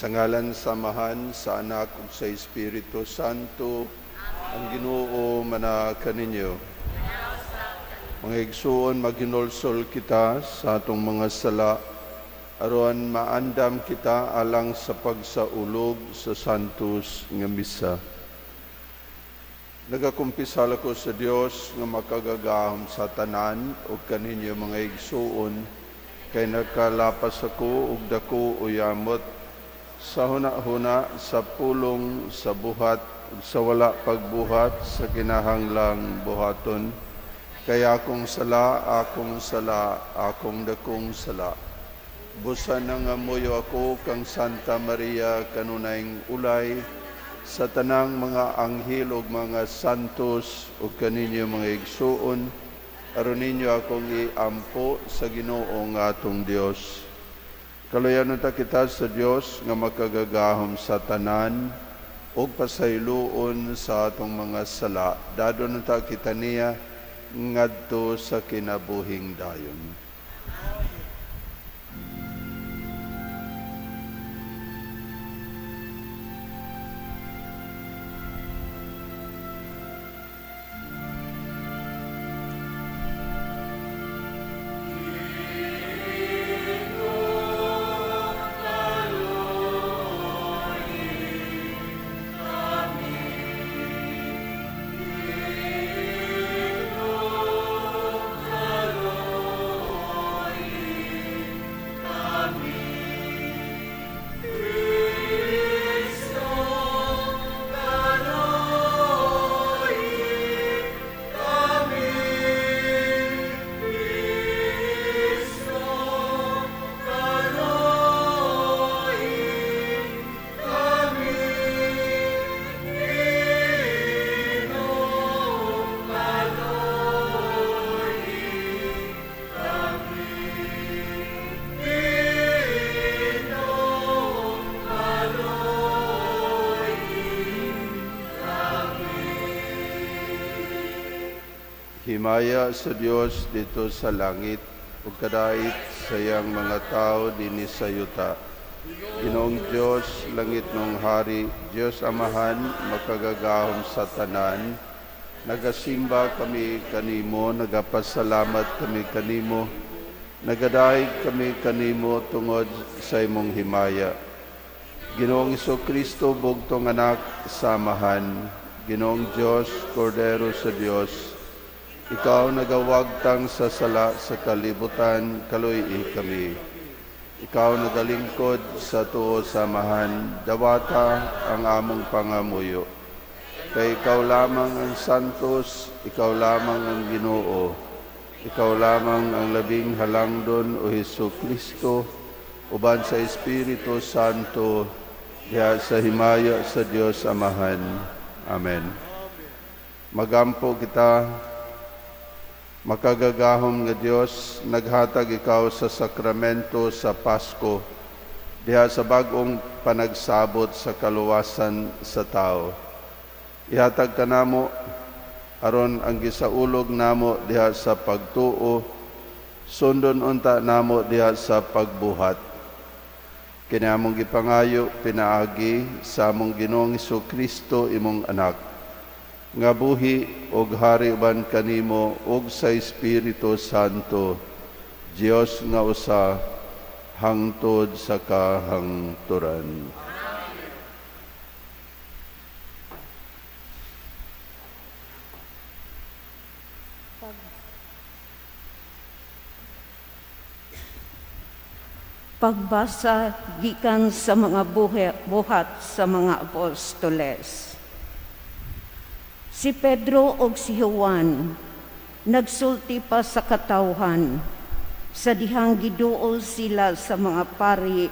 Sa ngalan samahan sa Anak ug sa Espiritu Santo, ang Ginoo mana kaninyo. Mga igsuon, maghinulsol kita sa atong mga sala, aron maandam kita alang sa pagsaulog sa Santos nga misa. Nagakumpisal ako sa Dios nga makagagahom sa tanan ug kaninyo mga igsuon, kay nakalapas ako ug dako uyamot sa huna-huna, sa pulong, sa buhat, sa wala pagbuhat, sa kinahanglang buhaton. Kaya akong sala, akong dakong sala. Busa na nga muyo ako kang Santa Maria kanunayng ulay, sa tanang mga anghel ug mga santos ug kaninyo mga igsuon, aron ninyo akong iampo sa Ginoo nga atong Dios. Kaluyan ta kita sa Dios nga makagagahom sa tanan ug pasayloon sa atong mga sala. Dadon ta kita niya ngadto sa kinabuhing dayon. Himaya sa Dios dito sa langit, ug kadait sayang mga tao dinhi sa yuta. Ginoong Dios, langit nung hari, Dios Amahan, makagagahom sa tanan. Nagasimba kami kanimo, nagapasalamat kami kanimo, nagadaig kami kanimo tungod sa imong himaya. Ginoong Kristo, bugtong anak sa Amahan, Ginoong Dios, Kordero sa Dios, ikaw nagawagtang sa sala sa kalibutan, kaluy kami. Ikaw nagalingkod sa tuo samahan, dawata ang among pangamuyo. Kay ikaw lamang ang Santos, ikaw lamang ang Ginoo, ikaw lamang ang labing halangdon o Jesucristo, uban sa Espiritu Santo, diha sa himaya sa Dios Amahan. Amen. Magampo kita, makagagahom nga Dios, naghatag ikaw sa sakramento sa Pasko, diha sa bagong panagsabot sa kaluwasan sa tao. Ihatag ka namo, aron ang gisaulog namo diha sa pagtuo, sundon unta namo diha sa pagbuhat. Kini among gipangayo, pinaagi sa among Ginoong Jesucristo, imong anak, nga buhi og hari uban kanimo ug sa Espiritu Santo, Dios nga usa, hangtod sa kahangturan. Pagbasa gikan sa mga buhat sa mga apostoles. Si Pedro ug si Juan nagsulti pa sa katawhan, sa dihang giduol sila sa mga pari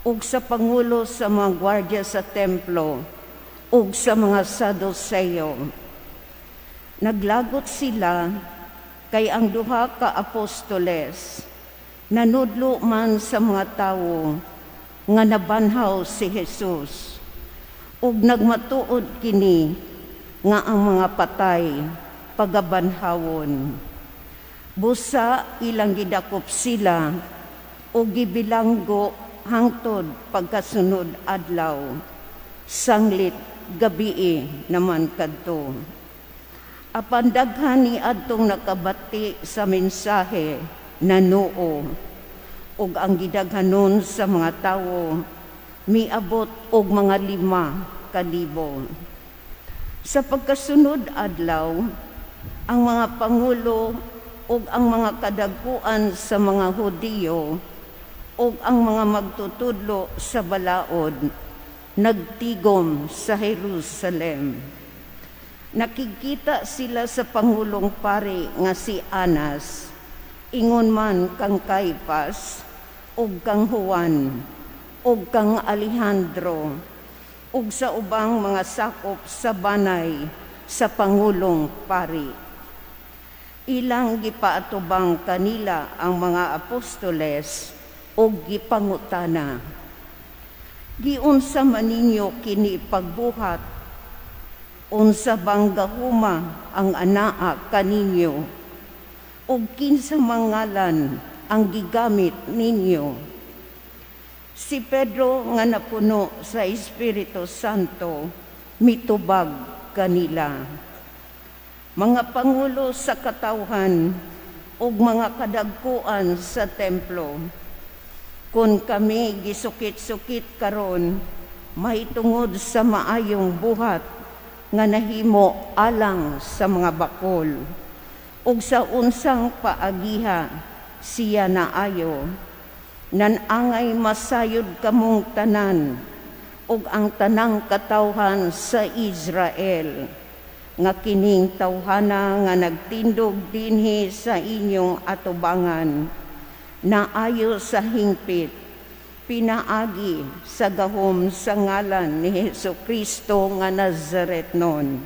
ug sa pangulo sa mga gwardya sa templo ug sa mga Saduceo. Naglagot sila kay ang duha ka apostoles nanudlo man sa mga tawo nga nabanhaw si Jesus, ug nagmatuod kini nga ang mga patay pagabanhawon. Busa ilang gidakop sila o gibilanggo hangtod pagkasunod adlaw, sanglit gabii naman kadto. Apan daghan ni adtong nakabati sa mensahe na noo, ug ang gidaghanon sa mga tawo miabot og mga 5,000. Sa pagkasunod adlaw, ang mga pangulo ug ang mga kadagkuan sa mga Hudiyo ug ang mga magtutudlo sa balaod nagtigom sa Jerusalem. Nakikita sila sa Pangulong Pari nga si Anas, ingon man kang Caiphas, ug kang Juan, ug kang Alejandro, ug sa ubang mga sakop sa banay sa Pangulong Pari. Ilang gipaatubang kanila ang mga apostoles ug gipangutana, giunsa man ninyo kini pagbuhat? Unsa bang gahuma ang anaa kaninyo? Ug kinsa mangalan ang gigamit ninyo? Si Pedro nga napuno sa Espiritu Santo mitubag kanila, mga pangulo sa katawhan ug mga kadagkuan sa templo, kun kami gisukit-sukit karon mahitungod sa maayong buhat nga nahimo alang sa mga bakol, ug sa unsang paagiha siya naayo, nanangay masayod kamong tanan ug ang tanang katawhan sa Israel, nga kining tawhana nga nagtindog dinhi sa inyong atubangan, naayo sa hingpit, pinaagi sa gahom sa ngalan ni Hesukristo nga Nazaretnon,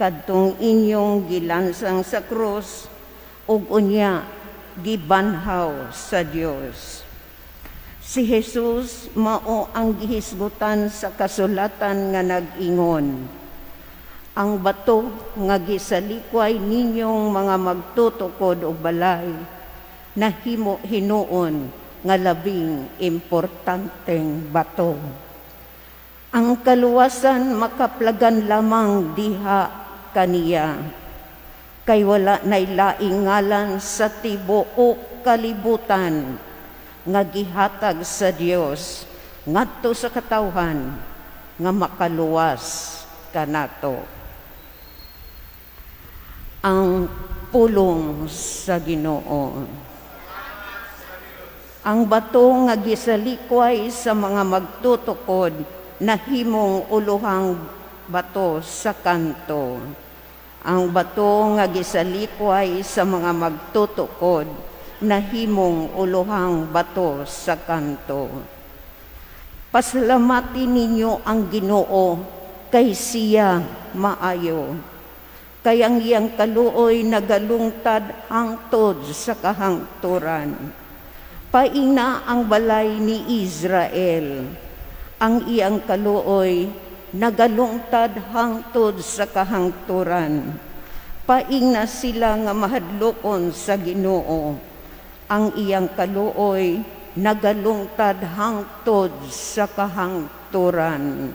kadtong inyong gilansang sa krus, ug unya gibanhaw sa Dios. Si Jesus mao ang gihisgutan sa kasulatan nga nag-ingon, ang bato nga gisalikway ninyong mga magtutukod o balay, nahimo hinuon nga labing importanteng bato. Ang kaluwasan makaplagan lamang diha kaniya, kay wala nay laing ngalan sa tibuok kalibutan nga gihatag sa Dios ngadto sa katawhan nga makaluwas kanato. Ang pulong sa Ginoo. Ang bato nga gisalikway sa mga magtutukod nahimong uluhang bato sa kanto. Ang bato nga gisalikway sa mga magtutukod nahimong uluhang bato sa kanto. Pasalamati ninyo ang Ginoo kay siya maayo, kay ang iyang kaluoy nagalungtad hangtod sa kahangturan. Paina ang balay ni Israel, ang iyang kaluoy nagalungtad hangtod sa kahangturan. Paina sila nga mahadlokon sa Ginoo, ang iyang kaluoy nagalungtad hangtod sa kahangturan.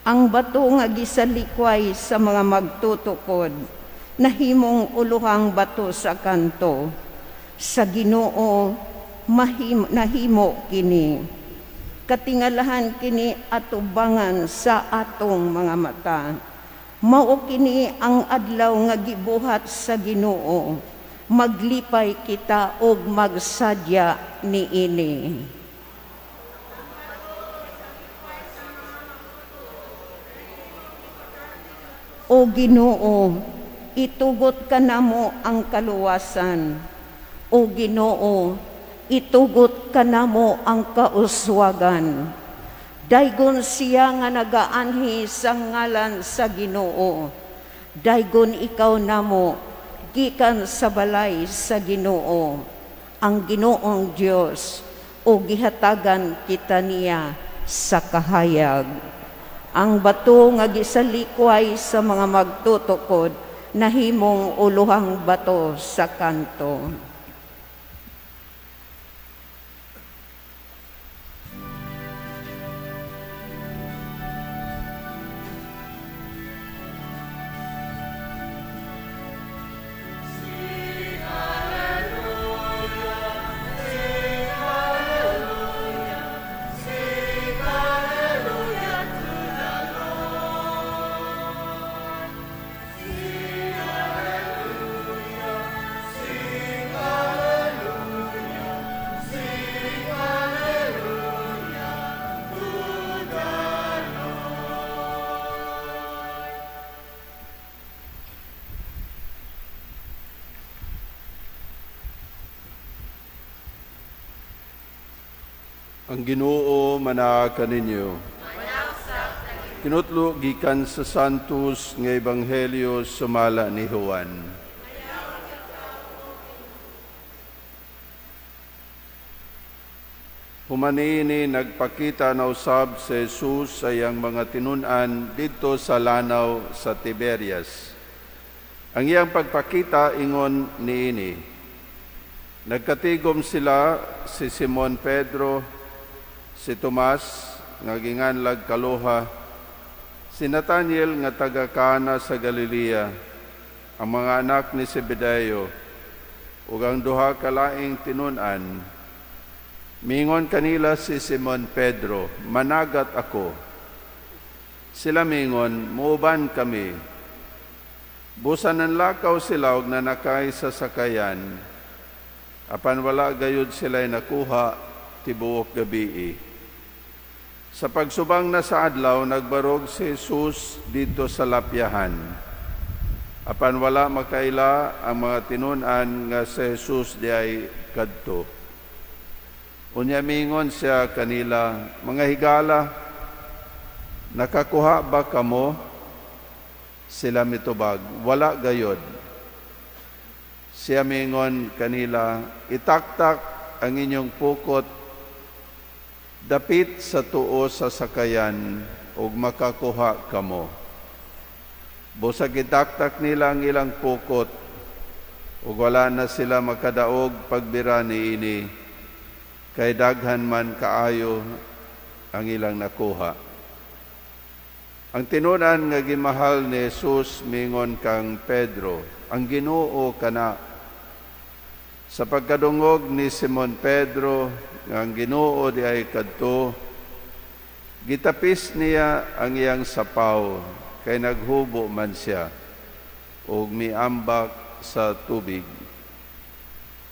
Ang bato nga gisalikway sa mga magtutukod nahimong uluhang bato sa kanto, sa Ginoo nahimo kini. Katingalahan kini atubangan sa atong mga mata. Mao kini ang adlaw nga gibuhat sa Ginoo, maglipay kita og magsadya niini. O Ginoo, itugot ka namo ang kaluwasan. O Ginoo, itugot ka namo ang kauswagan. Daygon siya nga nagaanhi sa ngalan sa Ginoo. Daygon ikaw namo gikan sa balay sa Ginoo, ang Ginoong Dios, o gihatagan kita niya sa kahayag. Ang bato nga gisalikway sa mga magtutukod nahimong uluhang bato sa kanto. Ang Ginoo manaag kaninyo. Kinutlo gikan sa Santos nga Ebanghelyo sumala ni Juan. Humanini nagpakita na usab sa Jesus sa iyang mga tinun-an didto sa lanaw sa Tiberias. Ang iyang pagpakita ingon niini. Nagkatigom sila si Simon Pedro, si Tomas nga ginganlag Kaloha, si Nathaniel nga taga Cana sa Galilea, ang mga anak ni Zebedeo, ug ang duha ka laing tinun-an. Mingon kanila si Simon Pedro, "Managat ako." Sila mingon, "Muuban kami." Busan ng lakaw sila ug nanakay sa sakayan. Apan wala gayud sila'y nakuha tibuok gabii. Sa pagsubang na sa adlaw, nagbarog si Jesus dito sa lapyahan. Apan wala makaila ang mga tinun-an nga si Jesus di ay kadto. Unya mingon siya kanila, "Mga higala, nakakuha ba kamo?" Sila mitubag, "Wala gayod." Siya mingon kanila, "Itaktak ang inyong pukot dapit sa tuo sa sakayan ug makakuha kamo." Busag itaktak nila ang ilang pukot ug wala na sila makadaog pagbira niini, kay daghan man kaayo ang ilang nakuha. Ang tinun-an nga gimahal ni Jesus mingon kang Pedro, "Ang Ginoo kana." Sa pagkadungog ni Simon Pedro nga ang Ginoo di ay kadto, gitapis niya ang iyang sapaw, kay naghubo man siya, ug miambak sa tubig.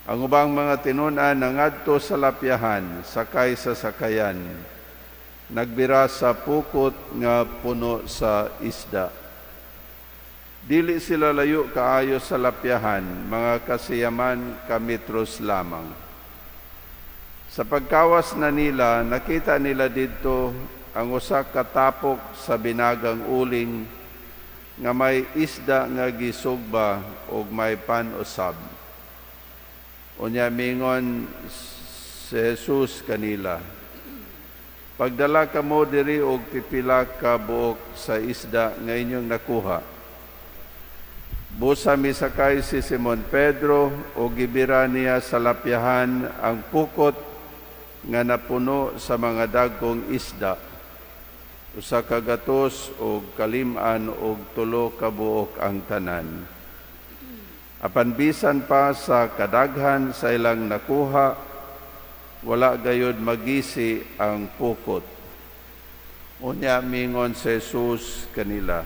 Ang ubang mga tinun-an nangadto sa lapyahan, sakay sa sakayan, nagbira sa pukot nga puno sa isda. Dili sila layo kaayo sa lapyahan, mga kasiyaman kametros lamang. Sa pagkawas na nila, nakita nila dito ang usa ka tapok sa binagang uling nga may isda nga gisugba ug may pan-usab. Unya mingon si Jesus kanila, "Pagdala kamo diri og pipila ka buok sa isda nga inyong nakuha." Busa misakay si Simon Pedro o gibira niya sa lapyahan ang pukot nga napuno sa mga dagkong isda, usa ka gatos o kalim-an o 3 ka buok ang tanan. Apan bisan pa sa kadaghan sa ilang nakuha, wala gayud magisi ang pukot. Unya mingon si Jesus kanila,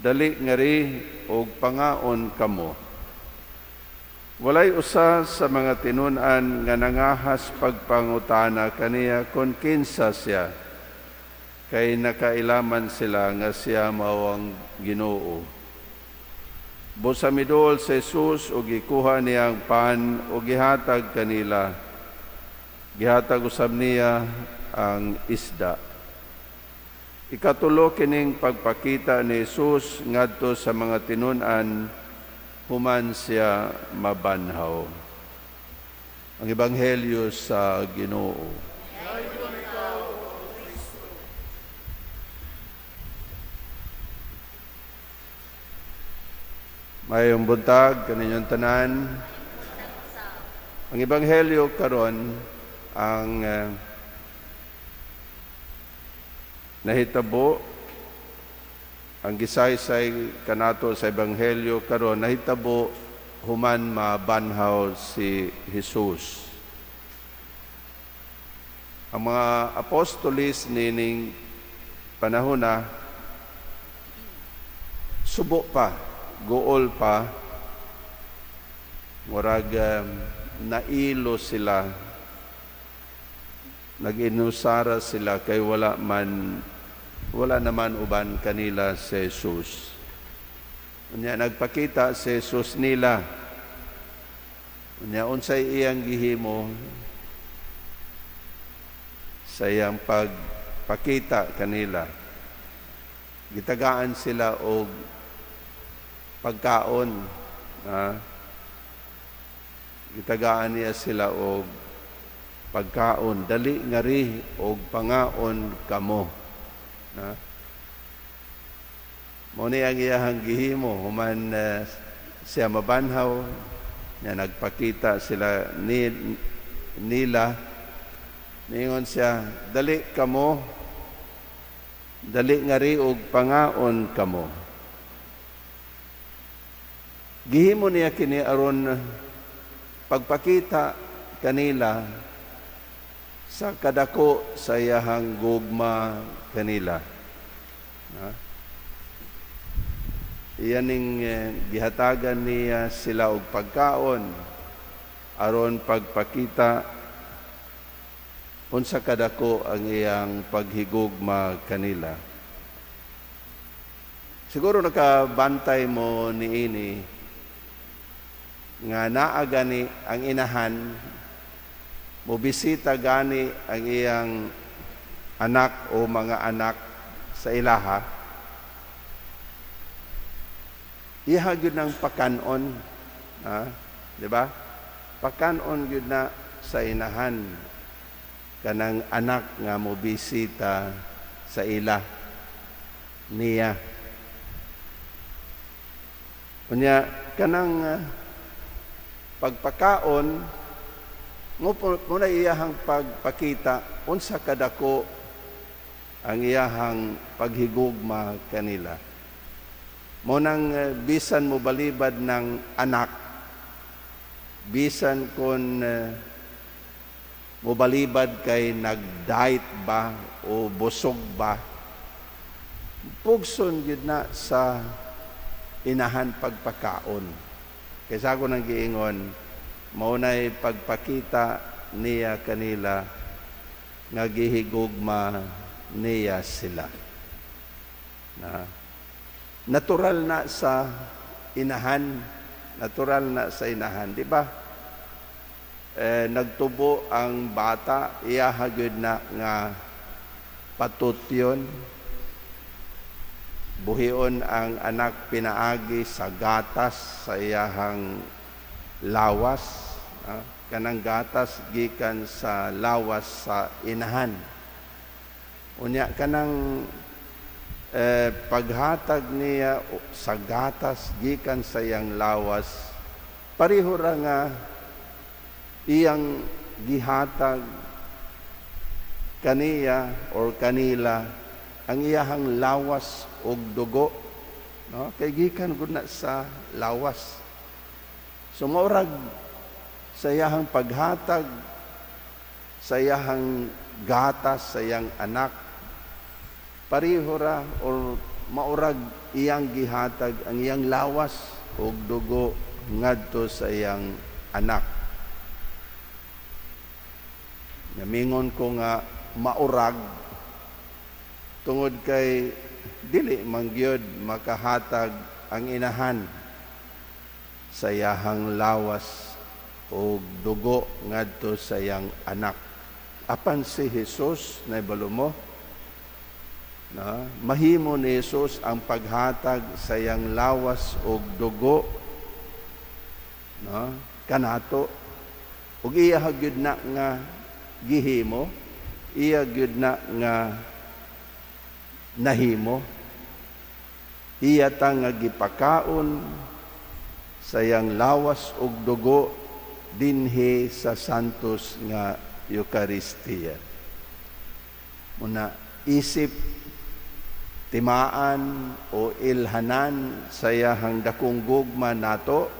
"Dali ngari og pangaon kamo." Walay usa sa mga tinun-an nga nangahas pagpangutana kaniya kon kinsa siya, kay nakailaman sila nga siya mao ang Ginoo. Busa miduol si Jesus ug gikuha niya ang pan ug gihatag kanila. Gihatag usab niya ang isda. Ikatulo kining pagpakita ni Jesus ngadto sa mga tinun-an human siya mabanhaw. Ang Ebanghelyo sa Ginoo. Mayong buntag kaninyong tanan. Ang ebanghelyo karon ang nahitabo, ang gisaysay kanato sa ebanghelyo karon nahitabo human mabanhaw si Jesus. Ang mga apostolis nining panahon na subo pa, gool pa, murag nailo sila, nag-inusara sila kay wala naman uban kanila si Jesus. Unya nagpakita si Jesus nila. Unya unsay iyang gihimo sa iyang pagpakita kanila. Gitagaan sila og pagkaon. Gitagaan niya sila og pagkaon. Dali nga ri og pangaon kamo. Muni ang iyahang gihimo, human siya mabanhaw, na nagpakita sila nila, ningon siya, dali kamo, dali nga ri og pangaon kamo. Gihimo niya kini aron pagpakita kanila sa kadako sa iyahang gugma kanila. Iyaning gihatagan niya sila og pagkaon aron pagpakita unsa kadako ang iyang paghigugma kanila. Siguro nakabantay mo niini nga naa gani ang inahan, mobisita gani ang iyang anak o mga anak sa ilaha, iha gyud ng pakanon, di ba? Pakanon gyud na sa inahan kanang anak nga mobisita sa ila niya. Unya kanang pagpakaon muna iyahang pagpakita unsa kadako ang iyahang paghigugma kanila. Munang bisan mo balibad ng anak, bisan kon mo balibad kay nag-diet ba o busog ba, pugson gyud na sa inahan pagpakaon. Kaysa ako nang giingon, maunay pagpakita niya kanila nga gihigugma niya sila. Natural na sa inahan, di ba? Nagtubo ang bata, iyahagod na nga patutyon. Buhion ang anak pinaagi sa gatas sa iyahang lawas. Kanang gatas gikan sa lawas sa inahan. Unya kanang paghatag niya sa gatas gikan sa iyang lawas, pareho ra nga iyang gihatag kaniya or kanila ang iyahang lawas og dugo, no? Kay gikan gud na sa lawas. So maurag sa iyahang paghatag sa iyahang gatas sa iyang anak, pareho ra or maurag iyang gihatag ang iyang lawas og dugo ngadto sa iyang anak. Namingon ko nga maurag tungod kay dili mangyod makahatag ang inahan sa iyahang lawas o dugo ngadto sa iyang anak. Apan si Jesus na ibalo mo, mahimo ni Jesus ang paghatag sa iyang lawas o dugo kanato ug iya gyud na nga gihimo, iya gyud na nga nahimo, iya ta nga gipakaon sayang lawas ug dugo dinhi sa santos nga Eucharistia. Muna isip, timaan o ilhanan sayahang dakong gugma nato,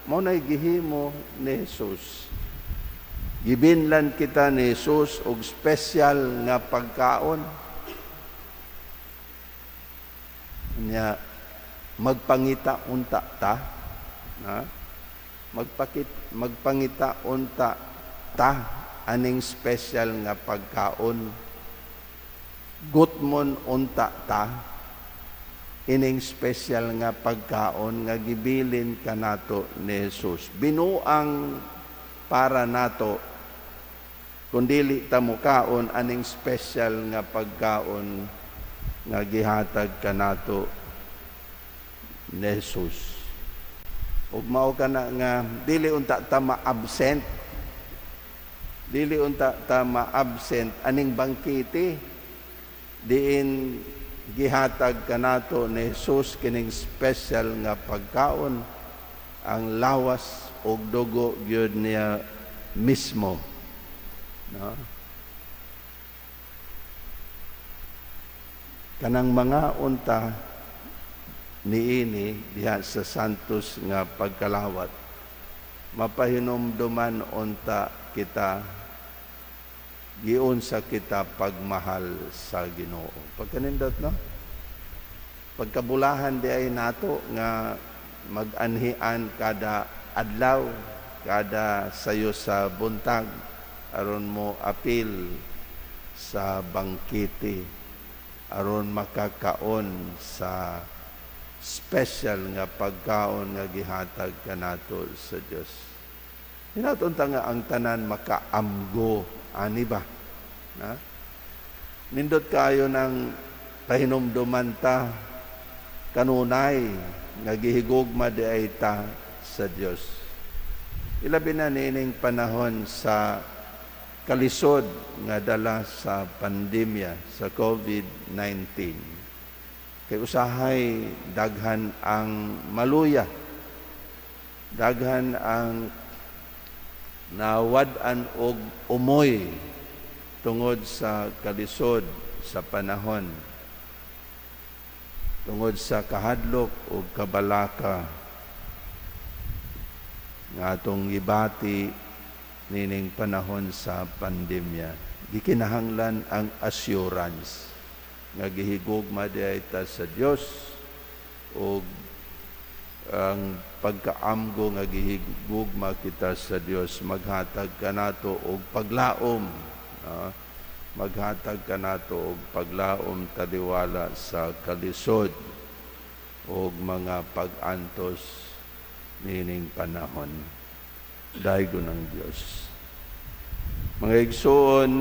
mo na'y gihimo ni Jesus. Gibinlan kita ni Jesus og special nga pagkaon. Nya magpangita unta ta, na magpangita unta ta aning special nga pagkaon. Gutmon unta ta ining special nga pagkaon nga gibilin kanato ni Jesus. Binuang para nato kundili ta mukaon aning special nga pagkaon nga gihatag kanato ni Jesus. Ug mao kana nga dili unta ta ma-absent. Dili unta ta ma-absent aning bangkete diin gihatag kanato ni Jesus kining special nga pagkaon, ang lawas ug dugo gyud niya mismo, no? Kanang mga unta niini diha sa santos nga pagkalawat, mapahinumduman unta kita, giunsa kita pagmahal sa Ginoo. Pagkanindot, no? Pagkabulahan di ay nato nga mag-anhian kada adlaw, kada sayo sa buntag, aron mo apil sa bangkete, aron makakaon sa special nga pagkaon nga gihatag kanato sa Dios. Hinatunta nga ang tanan makaamgo, ani ba? Na? Nindot kayo ng pahinumduman ta kanunay nga gihigugma di ay ta sa Dios. Ilabi na nining panahon sa kalisod nga dala sa pandemya sa COVID-19. Kay usahay daghan ang maluya, daghan ang nawad-an og umoy tungod sa kalisod sa panahon, tungod sa kahadlok o kabalaka nga atong gibati nining panahon sa pandemya. Gikinahanglan ang assurance nga gihigugma diay ta sa Dios o ang pagkaamgo nga gihigugma kita sa Dios, maghatag kanato og paglaom, maghatag kanato og paglaom taliwala sa kalisod og mga pag-antos nining panahon. Daygo ng Dios. Mga igsoon,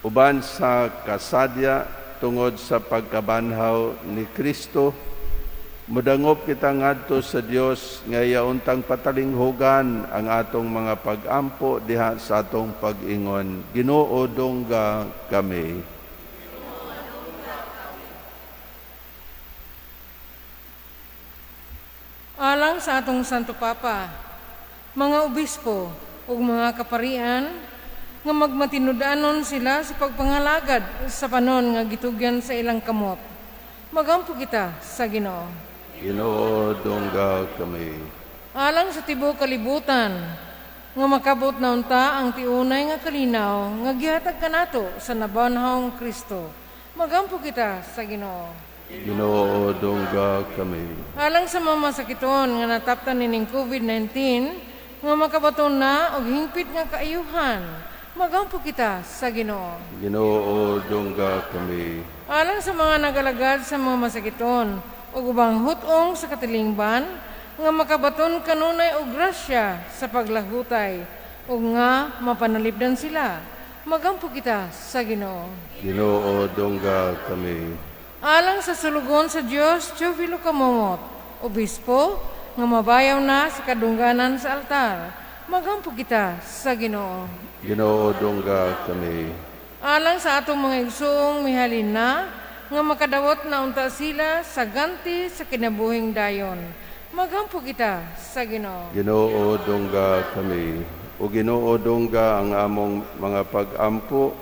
uban sa kasadya tungod sa pagkabanhaw ni Kristo, mudangop kita ngadto sa Dios nga yauntang patalinghugan ang atong mga pag-ampo diha sa atong pag-ingon. Ginoo dongga kami. Alang sa atong Santo Papa, mga obispo ug mga kaparian, nga magmatinud-anon sila sa pagpangalagad sa panon nga gitugyan sa ilang kamot. Magampo kita sa Ginoo. Ginoo dongga kami. Alang sa tibuok kalibutan, nga makabot na unta ang tiunay nga kalinaw, nga gihatag kanato sa nabanhawng Kristo. Magampo kita sa Ginoo. Ginoo dongga kami. Alang sa mga masakiton nga nataptan nining COVID-19, nga makabaton na og hingpit nga kaayuhan, magampo kita sa Ginoo. Ginoo dongga kami. Alang sa mga nagalagad sa mga masakiton ug ubang hutong sa katilingban, nga makabaton kanunay og grasya sa paglahutay ug nga mapanalipdan sila, magampo kita sa Ginoo. Ginoo dongga kami. Alang sa sulugon sa Dios, Teofilo Kamomot, obispo, nga mabayaw na sa kadungganan sa altar, magampo kita sa Ginoo. Ginoo dongga kami. Alang sa atong mga igsoong mihalin na, nga makadawat na unta sila sa ganti sa kinabuhing dayon. Maghampo kita sa Ginoo. Ginoo dungga kami, o Ginoo dungga ang among mga pag-ampo,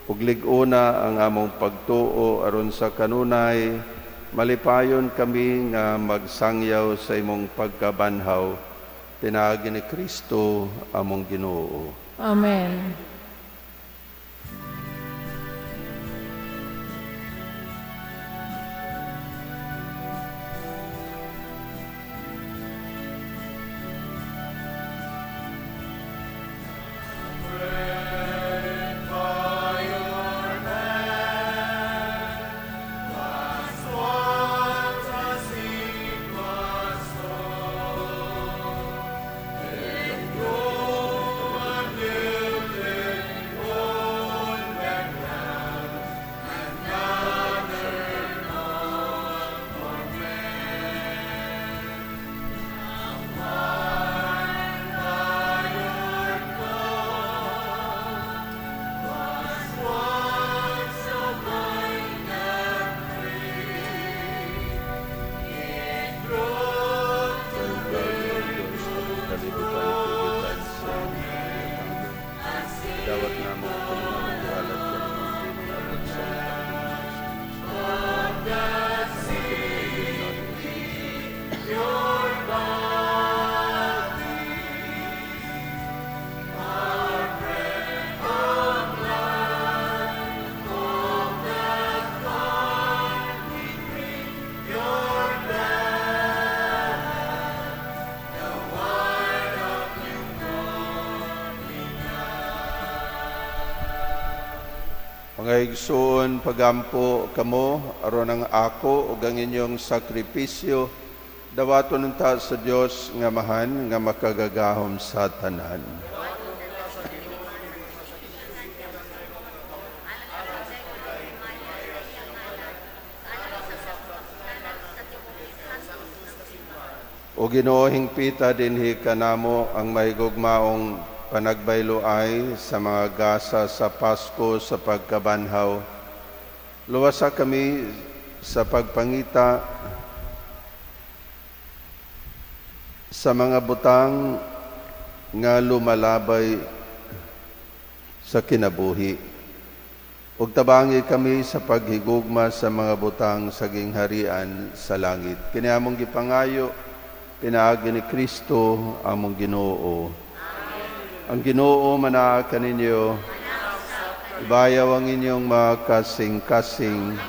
ug lig-una ang among pagtuo aron sa kanunay, malipayon kami nga magsangyaw sa imong pagkabanhaw. Tinaagi ni Kristo among Ginoo. Amen. Dawat namo kung mamagalat ka naman din aron sa Mga igsoon, pagampo kamo, aron ang ako ug ang inyong sakripisyo, dawaton unta sa Dios nga mahan nga makagagahom sa tanan. O Ginoo, hingpita dinhi kanamo ang mahigugmaong panagbayloay sa mga gasa sa Pasko sa pagkabanhaw. Luwasa kami sa pagpangita sa mga butang nga lumalabay sa kinabuhi. Ug tabangi kami sa paghigugma sa mga butang sa gingharian sa langit. Kini among gipangayo, pinaagi ni Kristo among Ginoo. Ang Ginoo manaa kaninyo, ibayaw ang inyong mga kasing-kasing.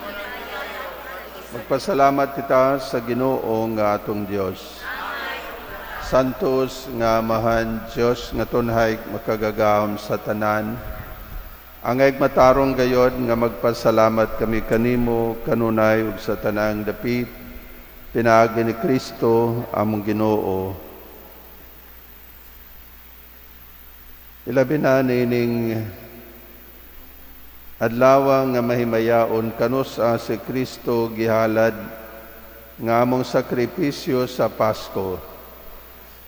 Magpasalamat kita sa Ginoo nga atong Dios. Santos nga amahan Dios nga tunhay makagagahom sa tanan. Angay matarong gayod nga magpasalamat kami kanimo kanunay ug sa tanang dapit. Pinaagi ni Kristo among Ginoo. Ilabi na nining adlaw nga mahimayaon kanusa si Kristo gihalad nga among sakripisyo sa Pasko.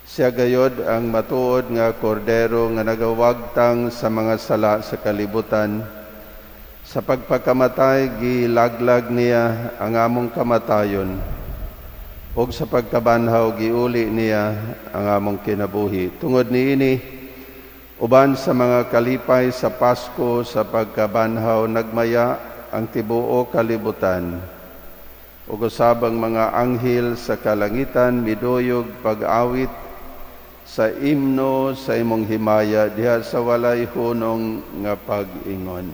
Siya gayod ang matuod nga kordero nga nagawagtang sa mga sala sa kalibutan. Sa pagpakamatay gilaglag niya ang among kamatayon. Og sa pagkabanhaw giuli niya ang among kinabuhi. Tungod niini, uban sa mga kalipay sa Pasko sa pagkabanhaw, nagmaya ang tibuo kalibutan. Ug usabang mga anghel sa kalangitan miduyog pag-awit sa imno sa imong himaya diha sa walay hunong nga pag-ingon.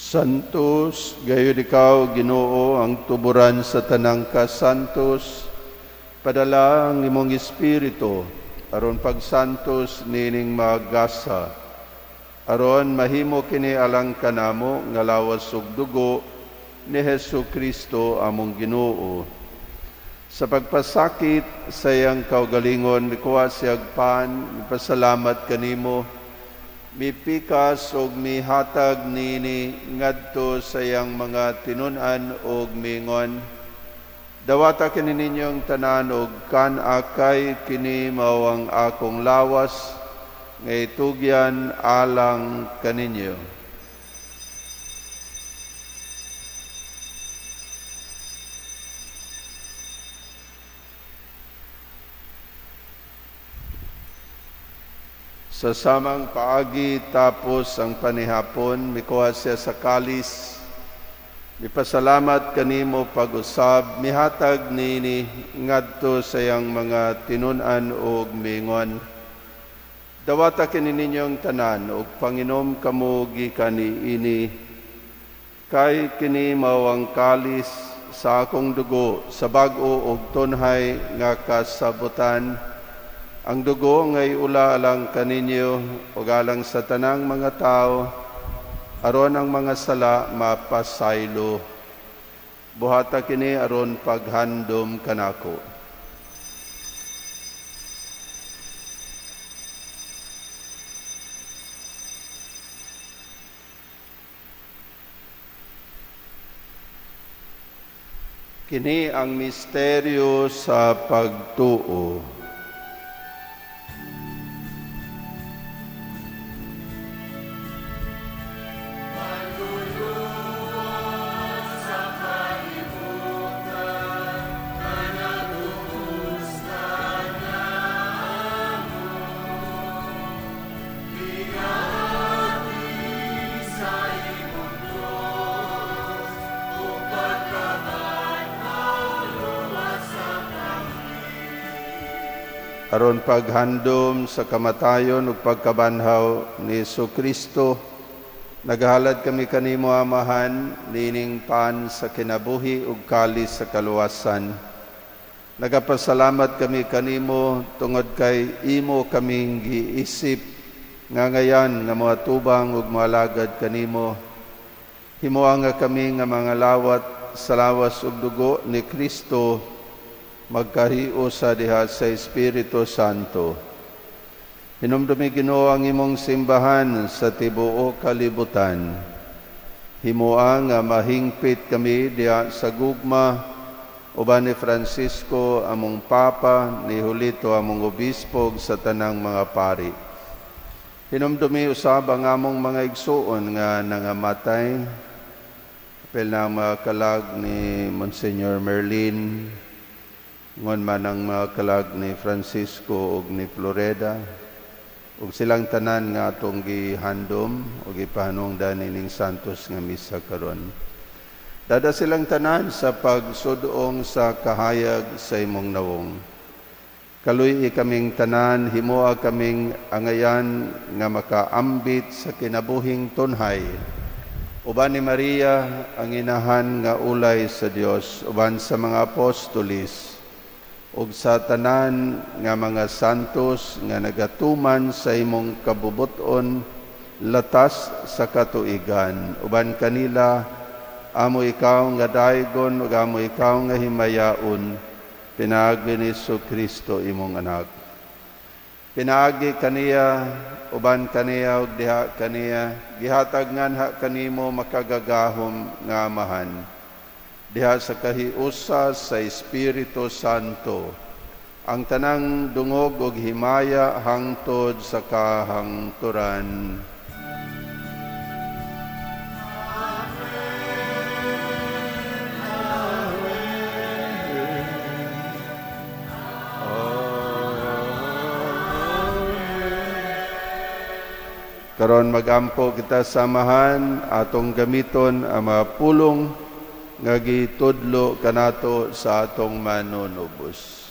Santos, gayud ikaw, Ginoo, ang tuburan sa tanang kasantos, padala ang imong espiritu, aron pagsantos nining magasa, aron mahimo kini alang kanamo nga lawas ug dugo ni Hesukristo among Ginoo. Sa pagpasakit sa iyang kaugalingon, mikuha siyag pan, mipasalamat kanimo, mipikas og mihatag nini ngadto sa iyang mga tinun-an og mingon. Dawata kini ninyong tanan og kan akay kini mao ang akong lawas nga itugyan alang kaninyo. Sa samang paagi tapos ang panihapon, mikuha siya sa kalis, mipasalamat kanimo pag-usab, mihatag nini ngadto sa iyang mga tinun-an og mingon. Dawata kini ninyong tanan og panginom kamo gikan niini, kay kini mao ang kalis sa akong dugo sa bag-o og tunhay nga kasabutan. Ang dugo ngay ula alang kaninyo ug alang sa tanang mga tao, aron ang mga sala mapasaylo. Buhata kini aron paghandom kanako. Kini ang misteryo sa pagtuo. Aron paghandom sa kamatayon ug pagkabanhaw ni Jesucristo, naghalad kami kanimo amahan nining pan sa kinabuhi ug kalis sa kaluwasan. Nagapasalamat kami kanimo tungod kay imo kaming giisip nga ngayan nga mga tubang ug malagad kanimo. Himuha nga kami nga mga lawat sa lawas ug dugo ni Kristo magkahiyo sa diha sa Espiritu Santo. Hinumdumi Ginoo ang imong simbahan sa tibuok kalibutan. Himuha nga mahingpit kami diha sa gugma uban ni Francisco among Papa, ni Julito among Obispo sa tanang mga pari. Hinumdumi usab ang among mga igsuon nga nangamatay. Apel na mga kalag ni Monsignor Merlin, ngon man ang mga kalag ni Francisco ug ni Floreda, ug silang tanan nga atong gihandom ug ipahanungdan ining santos nga misa karon. Dada silang tanan sa pagsudong sa kahayag sa imong nawong. Kaluy kaming tanan, himuha kaming angayan nga makaambit sa kinabuhing tunhay. Uban ni Maria ang inahan nga ulay sa Dios, uban sa mga apostolis, ug sa tanan nga mga santos nga nagatuman sa imong kabubuton latas sa katuigan. Uban kanila, amo ikaw nga daygon ug amo ikaw nga himayaon, pinaagi ni Jesucristo imong anak. Pinaagi kaniya, uban kaniya ug diha kaniya, gihatag nganha kanimo makagagahom nga amahan. Diha sa kahiusa sa Espiritu Santo, ang tanang dungog ug himaya hangtod sa kahangturan. Karon magampo kita samahan atong gamiton ang mga pulong nga gitudlo kanato sa atong manunubos.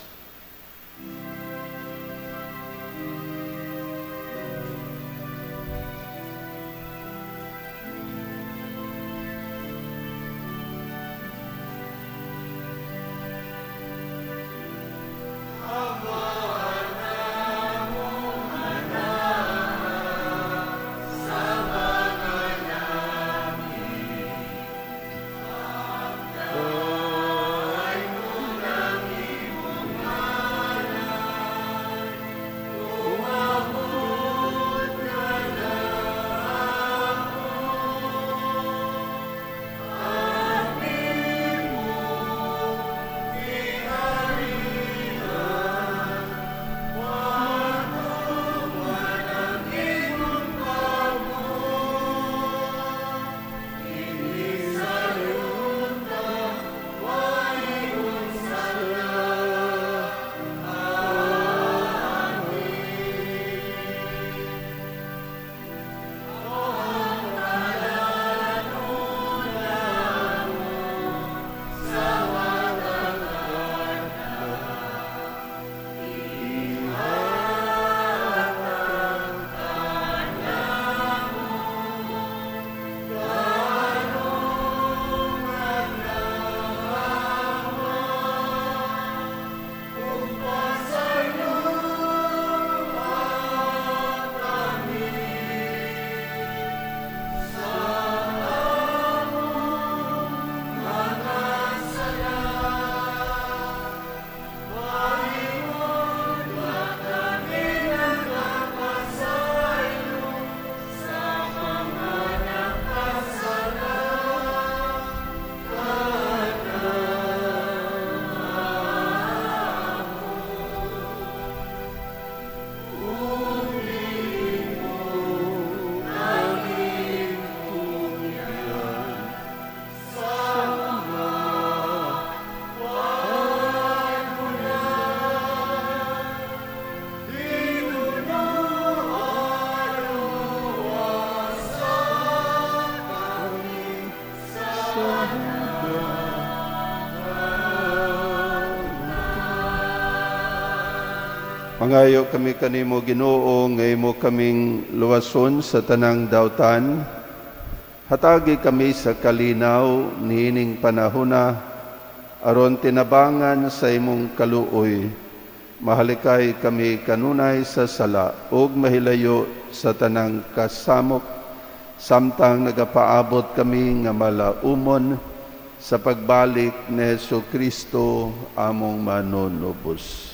Mangayo kami kanimo Ginoo, nga imo kaming luwason sa tanang dautan. Hatagi kami sa kalinaw niining panahona, aron tinabangan sa imong kaluoy. Mahalikay kami kanunay sa sala, ug mahilayo sa tanang kasamok, samtang nagapaabot kami nga malaumon sa pagbalik ni Jesu-Kristo among manunubos.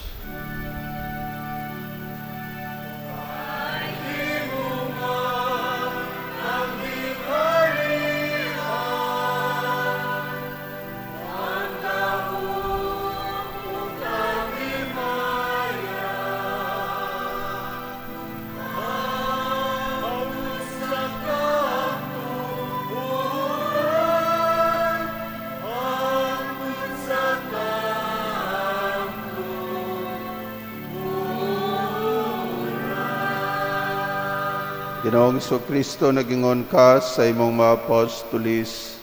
Ginoong Jesu-Kristo, nagingon ka sa imong mga apostolis,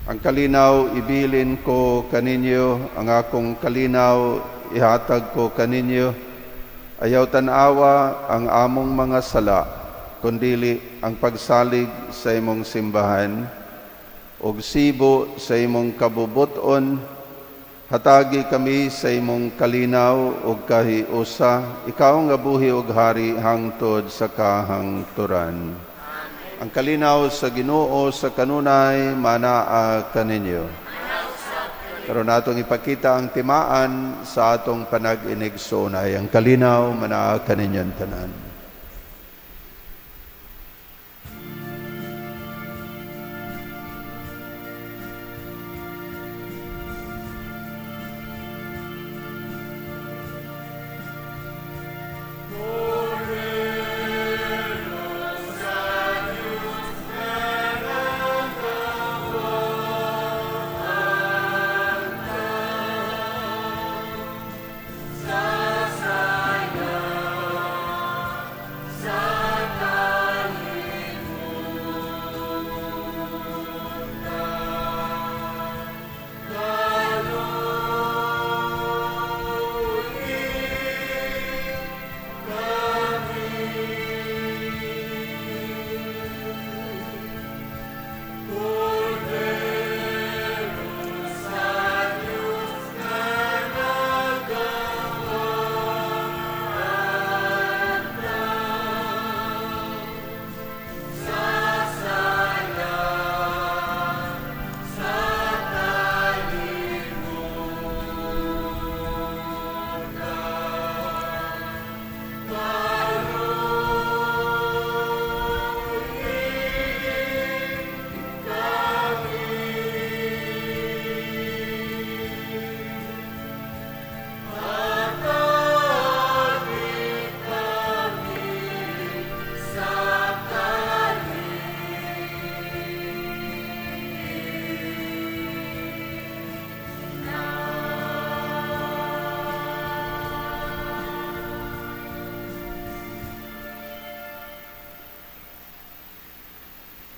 ang kalinaw ibilin ko kaninyo, ang akong kalinaw ihatag ko kaninyo. Ayaw tanawa ang among mga sala, kundili ang pagsalig sa imong simbahan, ug sibo sa imong kabubuton. Hatagi kami sa imong kalinaw ug kahiusa, ikaw nga buhi ug hari hangtod sa kahangturan. Ang kalinaw sa Ginoo sa kanunay manaa kaninyo. Karon natong ipakita ang timaan sa atong panag-inigsunay. Ang kalinaw manaa kaninyo tanan.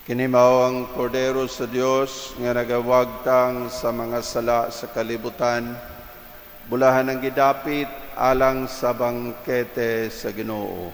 Kini mao ang Kordero sa Dios nga nagawagtang sa mga sala sa kalibutan, bulahan ang gidapit alang sa bangkete sa Ginoo.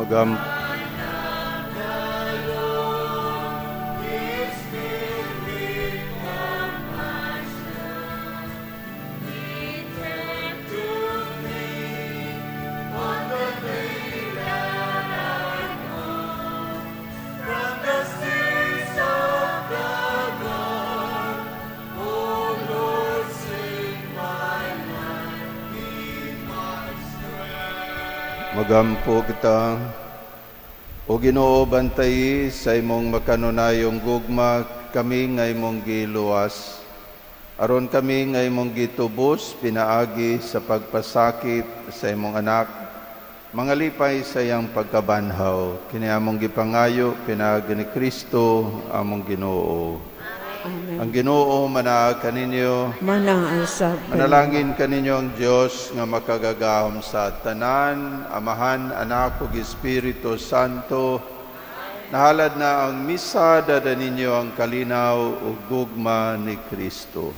Magam Magampo kita, o Ginoo bantay sa imong makanunayong gugma, kami nga imong giluwas. Aron kami nga imong gitubos, pinaagi sa pagpasakit sa imong anak, mga lipay sa iyang pagkabanhaw. Kini among gipangayo, pinaagi ni Kristo, among Ginoo. Amen. Ang Ginoo manaag kaninyo, Manaasab manalangin kaninyo ang Dios nga makagagahom sa tanan, Amahan, Anak ug Espiritu Santo. Nahalad na ang misa, dada ninyo ang kalinaw ug gugma ni Kristo.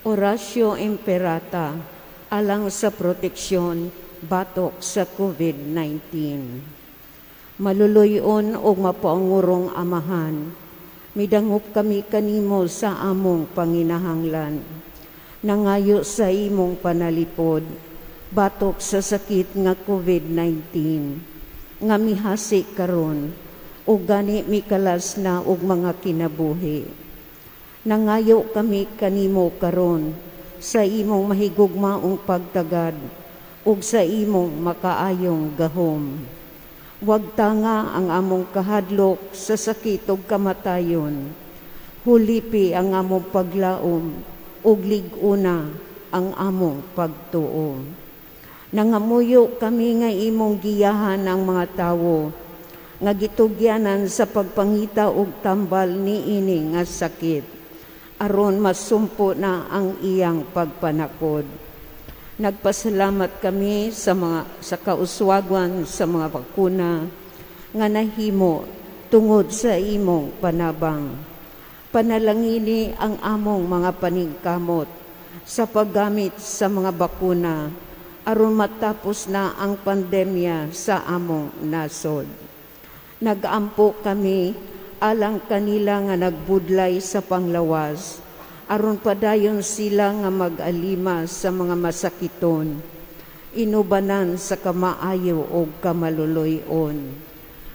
Orasyo Imperata alang sa proteksyon batok sa COVID-19. Maluluyon og mapaangurong Amahan, midangop kami kanimo sa among panginahanglan. Nangayo sa imong panalipod batok sa sakit nga COVID-19 nga mihasi karon ug gani mikalas na og mga kinabuhi. Nangayo kami kanimo karon sa imong mahigugmaong pagtagad ug sa imong makaayong gahom. Huwag tanga ang among kahadlok sa sakit ug kamatayon. Hulipi ang among paglaom ug lig-una ang among pagtuo. Nangamuyo kami nga imong giyahan ang mga tawo nga gitugyanan sa pagpangita og tambal niini nga sakit aron masumpo na ang iyang pagpanakod. Nagpasalamat kami sa kauswagan sa mga bakuna nga nahimo tungod sa imong panabang. Panalangini ang among mga paningkamot sa paggamit sa mga bakuna aron matapos na ang pandemya sa among nasod. Nag-ampo kami alang kanila nga nagbudlay sa panglawas, aron padayon sila nga mag-alima sa mga masakiton, inubanan sa kamaayo o kamaluluyon.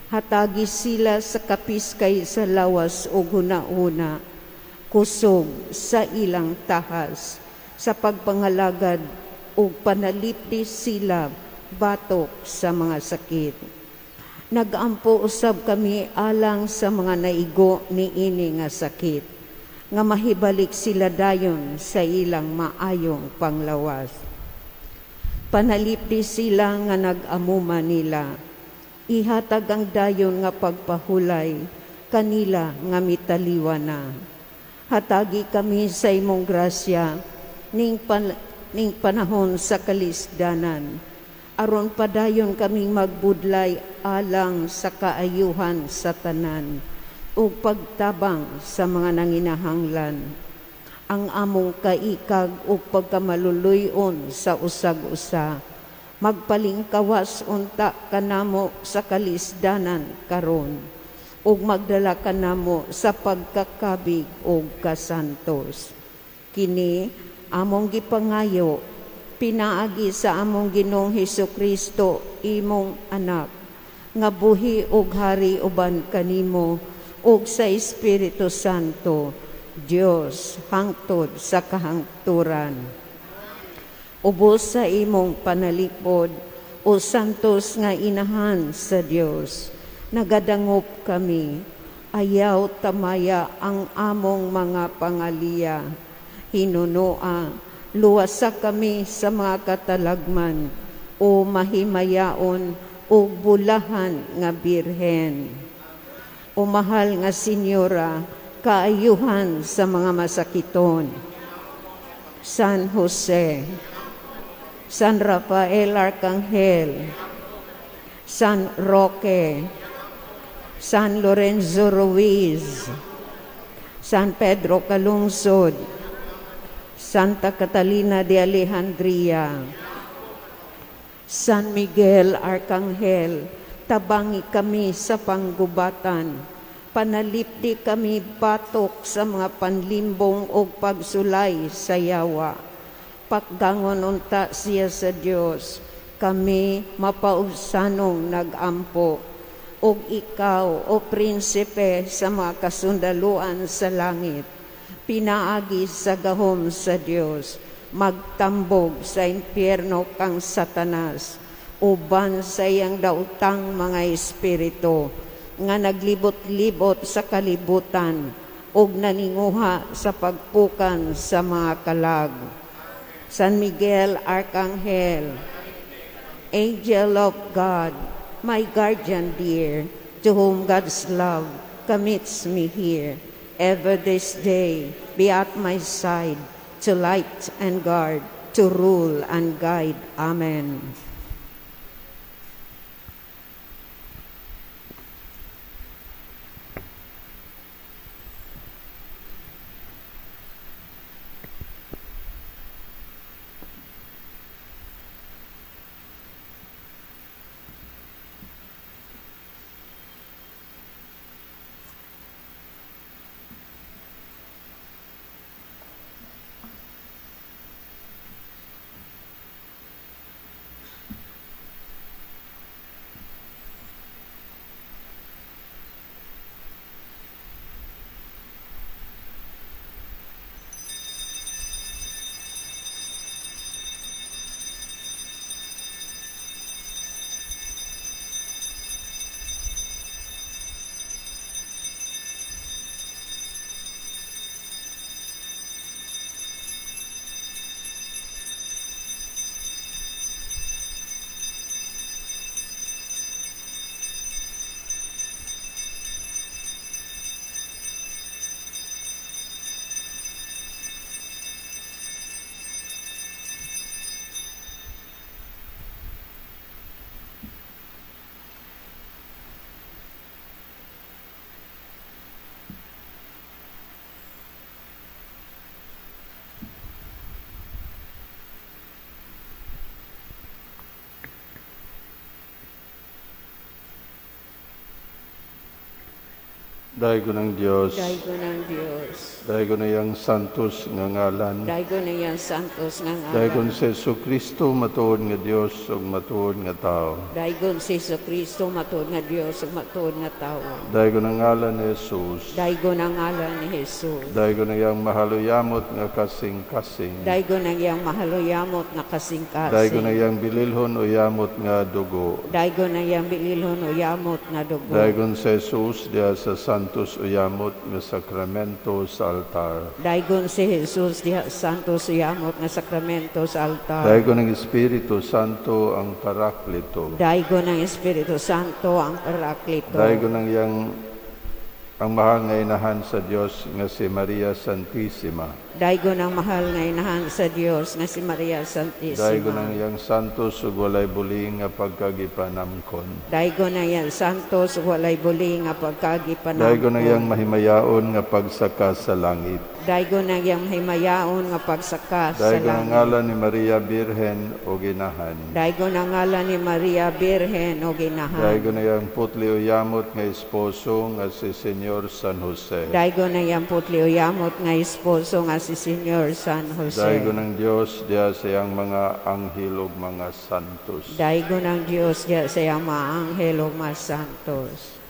Hatagi sila sa kapiskay sa lawas o huna-huna, kusog sa ilang tahas, sa pagpangalagad o panalipdi sila batok sa mga sakit. Nagampo usab kami alang sa mga naigo ni ini nga sakit, nga mahibalik sila dayon sa ilang maayong panglawas. Panalipdi sila nga nag-amuma nila, ihatag ang dayon nga pagpahulay kanila nga mitaliwa na. Hatagi kami sa imong grasya ning panahon sa kalisdanan, aron padayon kaming magbudlay alang sa kaayuhan sa tanan ug pagtabang sa mga nanginahanglan. Ang among kaikag ug pagkamaluluyon sa usag-usa, magpalingkawas unta kanamo sa kalisdanan karon, ug magdala kanamo sa pagkakabig ug kasantos. Kini among gipangayo pinaagi sa among Ginoong Hesukristo, imong anak, nga buhi ug hari uban kanimo ug sa Espiritu Santo, Dios hangtod sa kahangturan. Ubos sa imong panalipod o santos nga inahan sa Dios, nagadangop kami, ayaw tamaya ang among mga pangaliya, hinunoa, luwasa kami sa mga katalagman o mahimayaon o bulahan nga birhen. O mahal nga Senyora, kaayuhan sa mga masakiton. San Jose, San Rafael Arcangel, San Roque, San Lorenzo Ruiz, San Pedro Calungsod, Santa Catalina de Alejandria, San Miguel Arcangel, tabangi kami sa panggubatan, panalipdi kami batok sa mga panlimbong o pagsulay sa yawa. Paggangon unta siya sa Dios, kami mapausanong nag-ampo, ug ikaw, o prinsipe sa mga kasundaluan sa langit, pinaagi sa gahom sa Dios, magtambog sa impyerno kang Satanas, uban sa iyang dautang mga espiritu, nga naglibot-libot sa kalibutan, ug naninguha sa pagpukan sa mga kalag. San Miguel Arcangel, Angel of God, my guardian dear, to whom God's love commits me here, ever this day be at my side, to light and guard, to rule and guide. Amen. Daigo ng Dios, Daigo ng Dios. daigo na yang santos nga ngalan, Daigo na yan santos nga daigon ngalan. sa Jesu Kristo matuod nga Dios ug matuod nga tao. Daigon si Jesu Kristo matuod nga Dios ug matuod nga tawo. Daigo ng ngalan ni Jesus, Daigo na ngalan ni Jesus. daigo na yang mahaluyamot nga kasing-kasing, Daigo na yang mahaluyamot nga kasing-kasing. daigo na yang bililhon o yamot nga dugo, Daigo na yang bililhon o yamot nga dugo. daigon sa Jesus diha sa santos o yamot nga sakramento sa altar. Daigon si Jesus diha santos o yamot nga sakramento sa altar. Daigo ng Espiritu Santo ang Paraklito. Daigo ng Espiritu Santo ang Paraklito. Daigo ng yang ang mahal nga inahan sa Dios nga si Maria Santissima. Daigo ng mahal nga inahan sa Dios nga si Maria Santissima. Daigo ng yang santos ug walay buli nga pagkagipanamkon. Daigo na yan santos walay buli nga pagkagipanamkon. Daigo ng yang mahimayaon nga pagsaka sa langit. Daigo na yang himayaon nga pagsaka sa Daigo ng langit. ngalan ni Maria Birhen o ginahan. Daigo na ngalan ni Maria Birhen o ginahan. Daigo na yang putli o yamot nga esposo nga si Senyor San Jose. Daigo na yang putli o yamot nga esposo nga si Senyor San Jose. Daigo ng Dios diha sa iyang mga anghel ug mga santos. Daigo ng Diyos diya sa iyang mga anghel o mga santos.